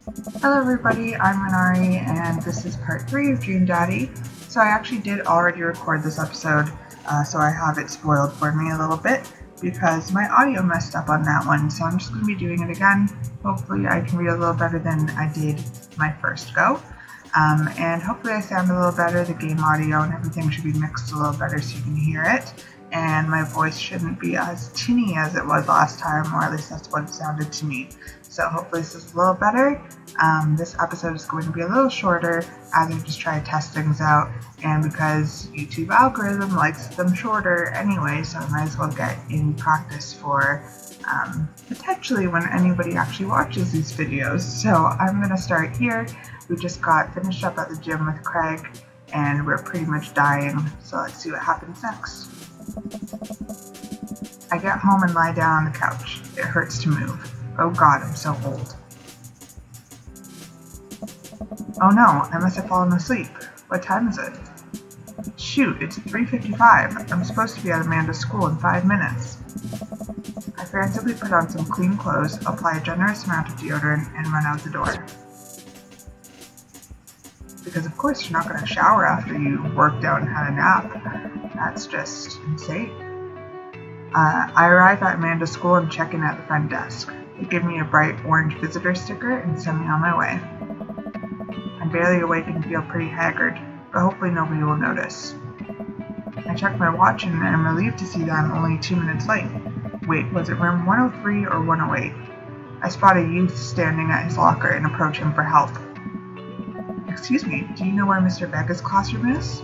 Hello everybody, I'm Minari and this is part 3 of Dream Daddy. So I actually did already record this episode, so I have it spoiled for me a little bit because my audio messed up on that one, so I'm just going to be doing it again. Hopefully I can read a little better than I did my first go. And hopefully I sound a little better. The game audio and everything should be mixed a little better so you can hear it. And my voice shouldn't be as tinny as it was last time, or at least that's what it sounded to me. So hopefully this is a little better. This episode is going to be a little shorter as I just try to test things out, and because YouTube algorithm likes them shorter anyway, so I might as well get in practice for potentially when anybody actually watches these videos. So I'm going to start here. We just got finished up at the gym with Craig and we're pretty much dying, so let's see what happens next. I get home and lie down on the couch. It hurts to move. Oh god, I'm so old. Oh no, I must have fallen asleep. What time is it? Shoot, it's 3:55. I'm supposed to be at Amanda's school in 5 minutes. I frantically put on some clean clothes, apply a generous amount of deodorant, and run out the door. Because of course you're not going to shower after you worked out and had a nap. That's just insane. I arrive at Amanda's school and check in at the front desk. They give me a bright orange visitor sticker and send me on my way. I'm barely awake and feel pretty haggard, but hopefully nobody will notice. I check my watch and I'm relieved to see that I'm only 2 minutes late. Wait, was it room 103 or 108? I spot a youth standing at his locker and approach him for help. Excuse me, do you know where Mr. Vega's classroom is?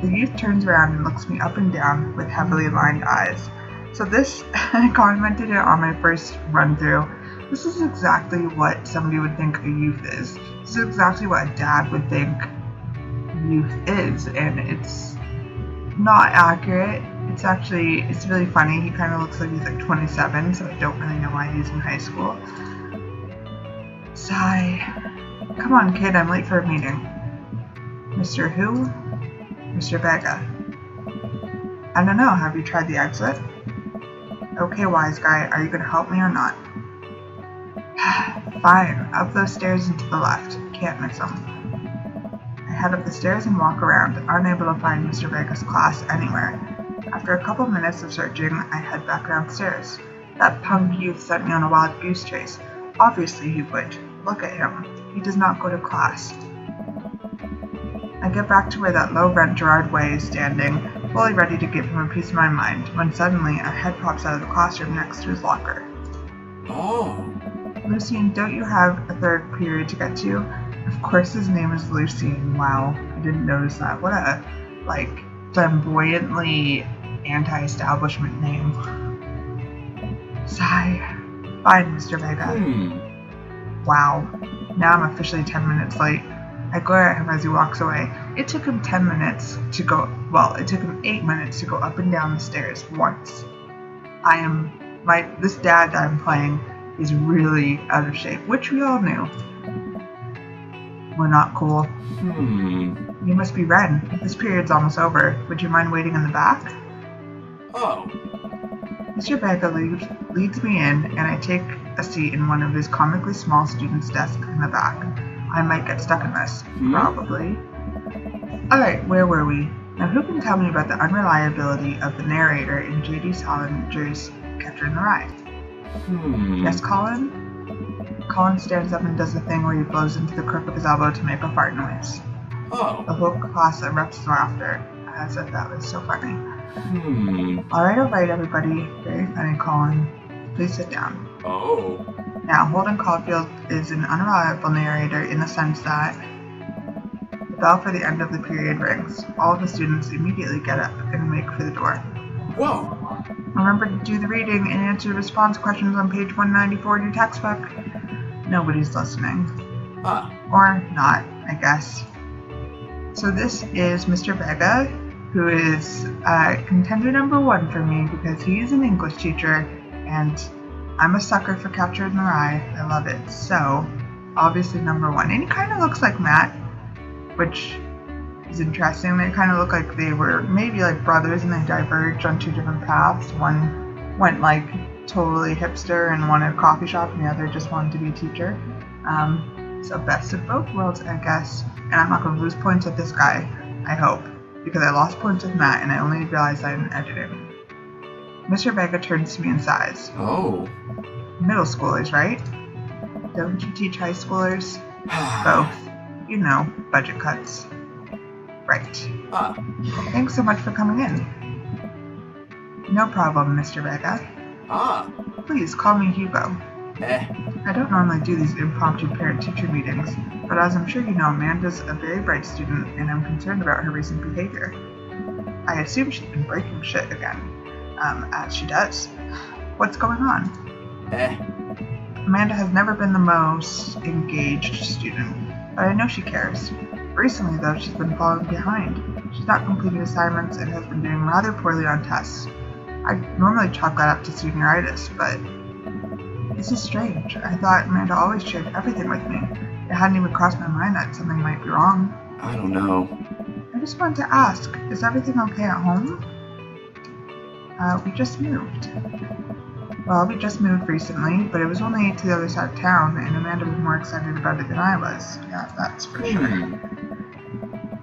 The youth turns around and looks me up and down with heavily lined eyes. So this, I commented it on my first run through. This is exactly what somebody would think a youth is. This is exactly what a dad would think youth is, and it's not accurate. It's really funny. He kind of looks like he's like 27, so I don't really know why he's in high school. Sigh. Come on, kid, I'm late for a meeting. Mr. Who? Mr. Vega. I don't know, have you tried the exit? Okay, wise guy, are you going to help me or not? Fine, up those stairs and to the left. Can't miss them. I head up the stairs and walk around, unable to find Mr. Vega's class anywhere. After a couple minutes of searching, I head back downstairs. That punk youth sent me on a wild goose chase. Obviously he would. Look at him. He does not go to class. I get back to where that low-rent Gerard Way is standing, fully ready to give him a piece of my mind, when suddenly a head pops out of the classroom next to his locker. Oh. Lucien, don't you have a third period to get to? Of course his name is Lucien. Wow, I didn't notice that. What a, flamboyantly anti-establishment name. Sigh. Fine, Mr. Vega. Wow. Now I'm officially 10 minutes late. I glare at him as he walks away. It took him 8 minutes to go up and down the stairs once. This dad that I'm playing is really out of shape, which we all knew. We're not cool. You must be Ren. This period's almost over. Would you mind waiting in the back? Oh. Mr. Vega leads me in, and I take a seat in one of his comically small students' desks in the back. I might get stuck in this. Probably. Alright, where were we? Now who can tell me about the unreliability of the narrator in J.D. Salinger's Catcher in the Rye? Yes, Colin? Colin stands up and does the thing where he blows into the crook of his elbow to make a fart noise. Oh. The whole class erupts in laughter, as if that was so funny. Alright, everybody. Very funny, Colin. Please sit down. Oh. Now, Holden Caulfield is an unreliable narrator in the sense that the bell for the end of the period rings. All of the students immediately get up and make for the door. Whoa. Remember to do the reading and answer response questions on page 194 in your textbook. Nobody's listening. Or not, I guess. So this is Mr. Vega, who is contender number 1 for me because he is an English teacher and I'm a sucker for Catcher in the Rye. I love it. So, obviously number 1. And he kind of looks like Matt, which is interesting. They kind of look like they were maybe like brothers and they diverged on 2 different paths. One went like totally hipster and wanted a coffee shop and the other just wanted to be a teacher. So best of both worlds, I guess. And I'm not going to lose points with this guy, I hope, because I lost points with Matt and I only realized that in editing. Mr. Vega turns to me and sighs. Oh. Middle schoolers, right? Don't you teach high schoolers? Both. You know, budget cuts. Right. Thanks so much for coming in. No problem, Mr. Vega. Please call me Hugo. I don't normally do these impromptu parent-teacher meetings, but as I'm sure you know, Amanda's a very bright student and I'm concerned about her recent behavior. I assume she's been breaking shit again, as she does. What's going on? Amanda has never been the most engaged student, but I know she cares. Recently, though, she's been falling behind. She's not completing assignments and has been doing rather poorly on tests. I normally chalk that up to senioritis, but this is strange. I thought Amanda always shared everything with me. It hadn't even crossed my mind that something might be wrong. I don't know. I just wanted to ask, is everything okay at home? We just moved. Well, we just moved recently, but it was only to the other side of town, and Amanda was more excited about it than I was. Yeah, that's for sure.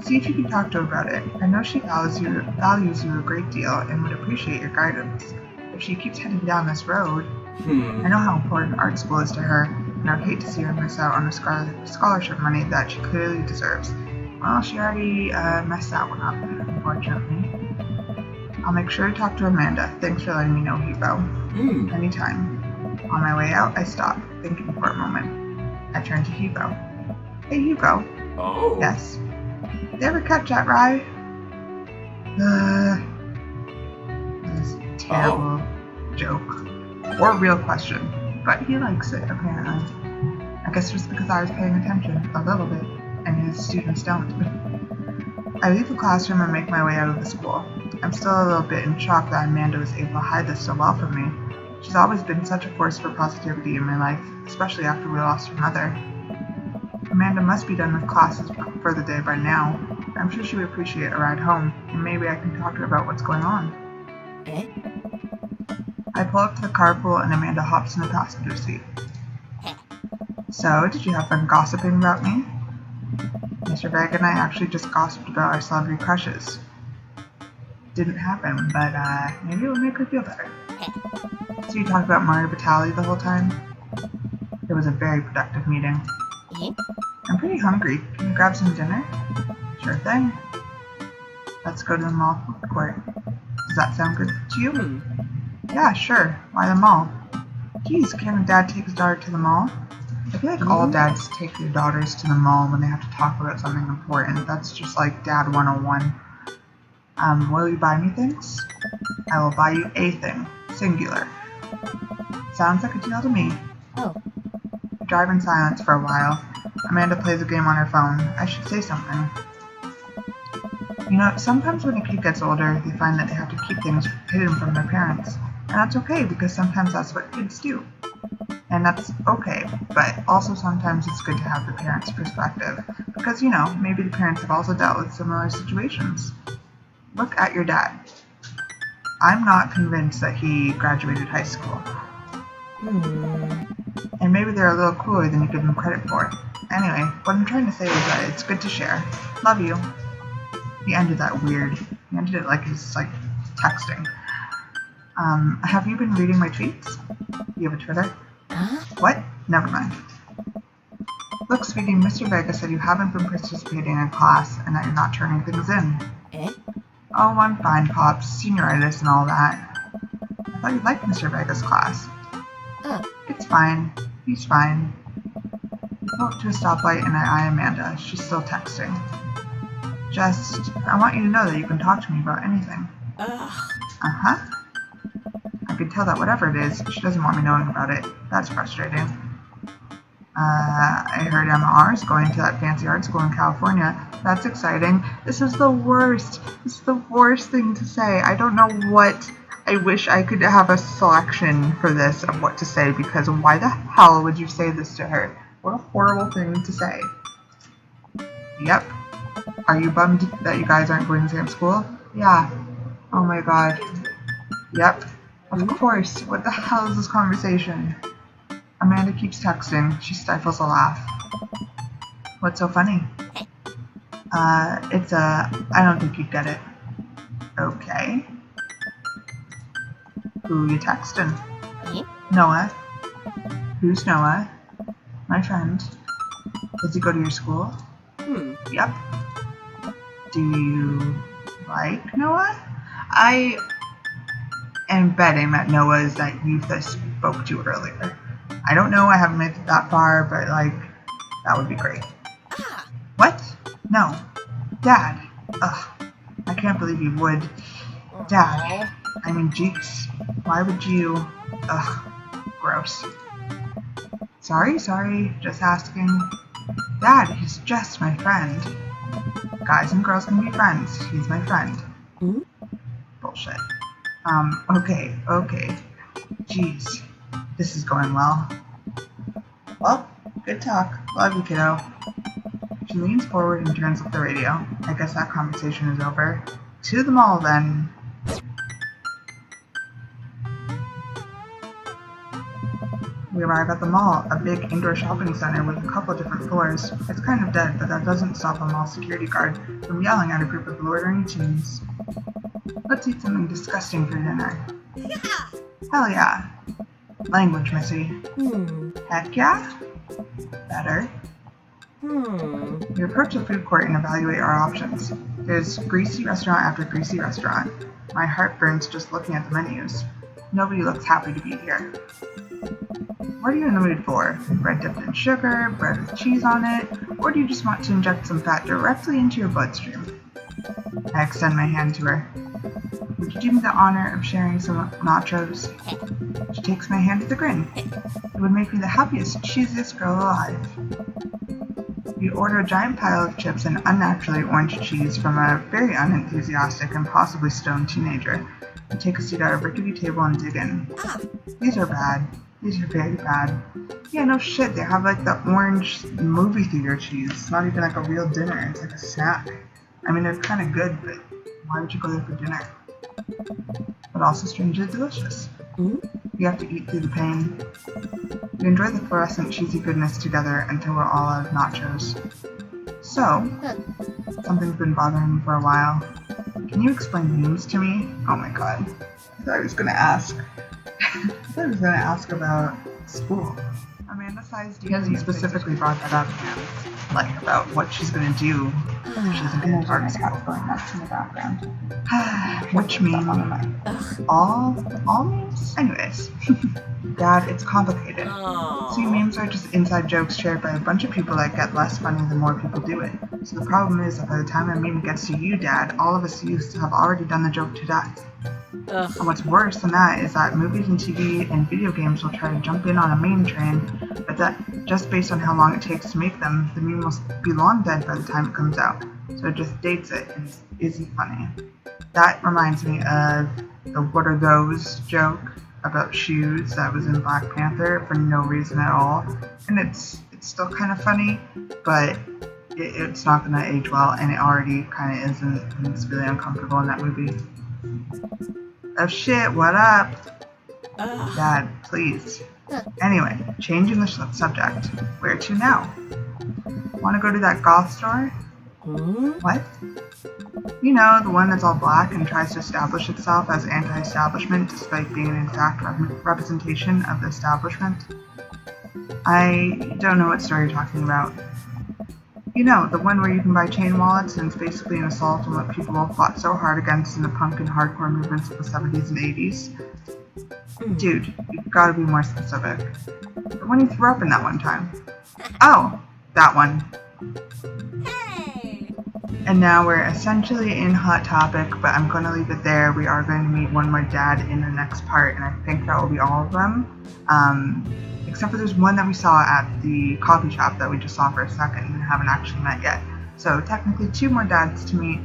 See if you can talk to her about it. I know she values you a great deal and would appreciate your guidance. If she keeps heading down this road, I know how important art school is to her, and I would hate to see her miss out on the scholarship money that she clearly deserves. Well, she already messed that one up, unfortunately. I'll make sure to talk to Amanda. Thanks for letting me know, Hugo. Anytime. On my way out, I stop, thinking for a moment. I turn to Hugo. Hey, Hugo. Oh. Yes? You ever catch that rye? This terrible joke. Or real question. But he likes it, apparently. I guess just because I was paying attention a little bit, and his students don't. I leave the classroom and make my way out of the school. I'm still a little bit in shock that Amanda was able to hide this so well from me. She's always been such a force for positivity in my life, especially after we lost her mother. Amanda must be done with classes for the day by now. I'm sure she would appreciate a ride home, and maybe I can talk to her about what's going on. I pull up to the carpool and Amanda hops in the passenger seat. So, did you have fun gossiping about me? Mr. Vega and I actually just gossiped about our celebrity crushes. Didn't happen, but maybe it will make her feel better. So you talked about Mario Batali the whole time? It was a very productive meeting. I'm pretty hungry. Can you grab some dinner? Sure thing. Let's go to the mall food court. Does that sound good to you? Yeah, sure. Why the mall? Geez, can't a dad take his daughter to the mall? I feel like all dads take their daughters to the mall when they have to talk about something important. That's just like Dad 101. Will you buy me things? I will buy you a thing. Singular. Sounds like a deal to me. We drive in silence for a while. Amanda plays a game on her phone. I should say something. You know, sometimes when a kid gets older, they find that they have to keep things hidden from their parents. And that's okay, because sometimes that's what kids do. And that's okay, but also sometimes it's good to have the parents' perspective. Because, you know, maybe the parents have also dealt with similar situations. Look at your dad. I'm not convinced that he graduated high school. And maybe they're a little cooler than you give them credit for. Anyway, what I'm trying to say is that it's good to share. Love you. He ended that weird. He ended it like he's, texting. Have you been reading my tweets? You have a Twitter? What? Never mind. Look, sweetie, Mr. Vega said you haven't been participating in class and that you're not turning things in. Oh, I'm fine, Pops. Senioritis and all that. I thought you liked Mr. Vega's class. It's fine. He's fine. We pull up to a stoplight and I eye Amanda. She's still texting. I want you to know that you can talk to me about anything. Uh-huh. I can tell that whatever it is, she doesn't want me knowing about it. That's frustrating. I heard MR is going to that fancy art school in California. That's exciting. This is the worst. This is the worst thing to say. I don't know what. I wish I could have a selection for this of what to say, because why the hell would you say this to her? What a horrible thing to say. Yep. Are you bummed that you guys aren't going to the same school? Yeah. Oh my god. Yep. Of course. What the hell is this conversation? Amanda keeps texting. She stifles a laugh. What's so funny? I don't think you'd get it. Okay. Who you texting? Noah. Who's Noah? My friend. Does he go to your school? Yep. Do you like Noah? I am betting that Noah is that youth I spoke to earlier. I don't know, I haven't made it that far, but that would be great. What? No. Dad. Ugh. I can't believe you would. Dad. I mean, jeez. Why would you? Ugh. Gross. Sorry. Just asking. Dad, he's just my friend. Guys and girls can be friends. He's my friend. Bullshit. Okay. Jeez. This is going well. Well, good talk. Love you, kiddo. She leans forward and turns up the radio. I guess that conversation is over. To the mall, then. We arrive at the mall, a big indoor shopping center with a couple different floors. It's kind of dead, but that doesn't stop a mall security guard from yelling at a group of loitering teens. Let's eat something disgusting for dinner. Yeah. Hell yeah. Language, Missy. Heck yeah? Better. We approach the food court and evaluate our options. There's greasy restaurant after greasy restaurant. My heart burns just looking at the menus. Nobody looks happy to be here. What are you in the mood for? Bread dipped in sugar, bread with cheese on it, or do you just want to inject some fat directly into your bloodstream? I extend my hand to her. Would you do me the honor of sharing some nachos? She takes my hand with a grin. It would make me the happiest, cheesiest girl alive. We order a giant pile of chips and unnaturally orange cheese from a very unenthusiastic and possibly stoned teenager. We take a seat at a rickety table and dig in. These are bad. These are very bad. Yeah, no shit, they have the orange movie theater cheese. It's not even a real dinner, it's like a snack. I mean, they're kind of good, but why would you go there for dinner? But also strangely delicious. You have to eat through the pain. We enjoy the fluorescent cheesy goodness together until we're all out of nachos. So, something's been bothering me for a while. Can you explain memes to me? Oh my god. I thought I was gonna ask. About school. Amanda sighs deeply. He hasn't specifically brought that up yet. About what she's gonna do. She's in the dark sky going nuts in the background. Which meme? All memes? Anyways. Dad, it's complicated. See, memes are just inside jokes shared by a bunch of people that get less funny the more people do it. So the problem is that by the time a meme gets to you, Dad, all of us youths have already done the joke to death. And what's worse than that is that movies and TV and video games will try to jump in on a meme train, but that just based on how long it takes to make them, the meme will be long dead by the time it comes out. So it just dates it and isn't funny. That reminds me of the "What are those?" joke about shoes that was in Black Panther for no reason at all. And it's still kind of funny, but it's not going to age well, and it already kind of isn't, and it's really uncomfortable in that movie. Oh shit, what up? Dad, please. Anyway, changing the subject. Where to now? Want to go to that goth store? What? You know, the one that's all black and tries to establish itself as anti-establishment despite being an exact representation of the establishment? I don't know what store you're talking about. You know, the one where you can buy chain wallets and it's basically an assault on what people fought so hard against in the punk and hardcore movements of the 70s and 80s. Dude, you've got to be more specific. The one you threw up in that one time. Oh, that one. Hey! And now we're essentially in Hot Topic, but I'm going to leave it there. We are going to meet one more dad in the next part, and I think that will be all of them. Except for there's one that we saw at the coffee shop that we just saw for a second and haven't actually met yet. So technically 2 more dads to meet.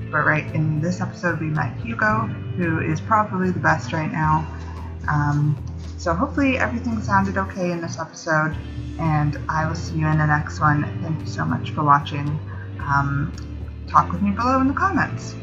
But right in this episode we met Hugo, who is probably the best right now. So hopefully everything sounded okay in this episode, and I will see you in the next one. Thank you so much for watching. Talk with me below in the comments.